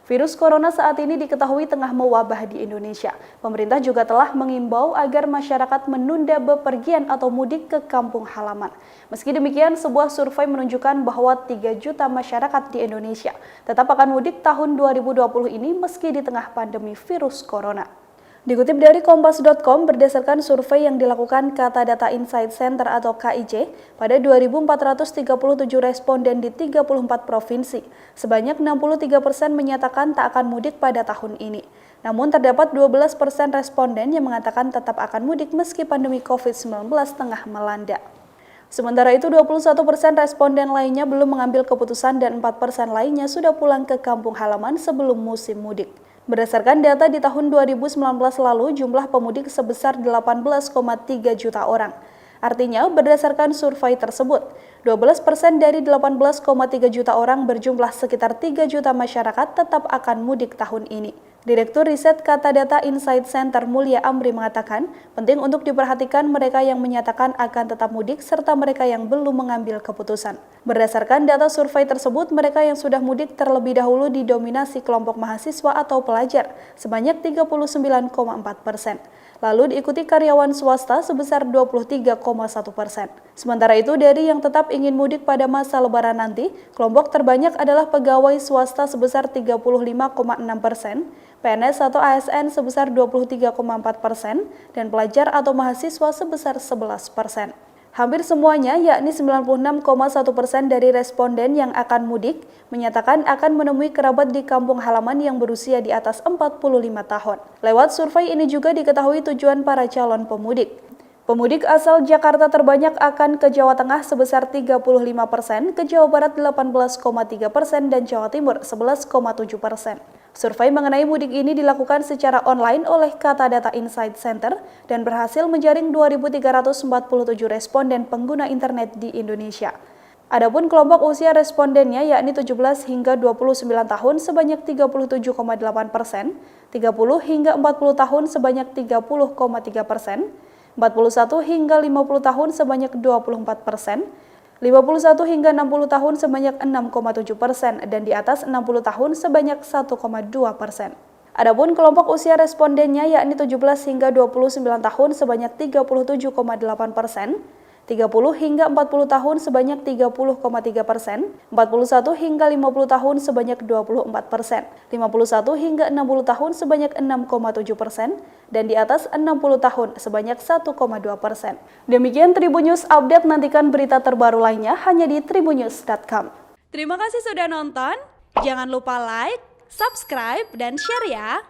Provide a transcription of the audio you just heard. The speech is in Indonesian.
Virus corona saat ini diketahui tengah mewabah di Indonesia. Pemerintah juga telah mengimbau agar masyarakat menunda bepergian atau mudik ke kampung halaman. Meski demikian, sebuah survei menunjukkan bahwa 3 juta masyarakat di Indonesia tetap akan mudik tahun 2020 ini meski di tengah pandemi virus corona. Dikutip dari Kompas.com, berdasarkan survei yang dilakukan Kata Data Insight Center atau KIC, pada 2.437 responden di 34 provinsi, sebanyak 63% menyatakan tak akan mudik pada tahun ini. Namun terdapat 12% responden yang mengatakan tetap akan mudik meski pandemi COVID-19 tengah melanda. Sementara itu, 21% responden lainnya belum mengambil keputusan dan 4% lainnya sudah pulang ke kampung halaman sebelum musim mudik. Berdasarkan data di tahun 2019 lalu, jumlah pemudik sebesar 18,3 juta orang. Artinya, berdasarkan survei tersebut, 12% dari 18,3 juta orang berjumlah sekitar 3 juta masyarakat tetap akan mudik tahun ini. Direktur Riset Kata Data Insight Center Mulya Amri mengatakan, penting untuk diperhatikan mereka yang menyatakan akan tetap mudik serta mereka yang belum mengambil keputusan. Berdasarkan data survei tersebut, mereka yang sudah mudik terlebih dahulu didominasi kelompok mahasiswa atau pelajar sebanyak 39,4%. Lalu diikuti karyawan swasta sebesar 23,1%. Sementara itu, dari yang tetap ingin mudik pada masa Lebaran nanti, kelompok terbanyak adalah pegawai swasta sebesar 35,6%, PNS atau ASN sebesar 23,4%, dan pelajar atau mahasiswa sebesar 11%. Hampir semuanya, yakni 96,1% dari responden yang akan mudik, menyatakan akan menemui kerabat di kampung halaman yang berusia di atas 45 tahun. Lewat survei ini juga diketahui tujuan para calon pemudik. Pemudik asal Jakarta terbanyak akan ke Jawa Tengah sebesar 35%, ke Jawa Barat 18,3%, dan Jawa Timur 11,7%. Survei mengenai mudik ini dilakukan secara online oleh Kata Data Insight Center dan berhasil menjaring 2.347 responden pengguna internet di Indonesia. Adapun kelompok usia respondennya yakni 17 hingga 29 tahun sebanyak 37,8%, 30 hingga 40 tahun sebanyak 30,3%, 41 hingga 50 tahun sebanyak 24%, 51 hingga 60 tahun sebanyak 6,7%, dan di atas 60 tahun sebanyak 1,2%. Adapun kelompok usia respondennya yakni 17 hingga 29 tahun sebanyak 37,8%, 30 hingga 40 tahun sebanyak 30,3%, 41 hingga 50 tahun sebanyak 24%, 51 hingga 60 tahun sebanyak 6,7%, dan di atas 60 tahun sebanyak 1,2%. Demikian Tribun News Update, nantikan berita terbaru lainnya hanya di tribunnews.com. Terima kasih sudah nonton, jangan lupa like, subscribe, dan share ya!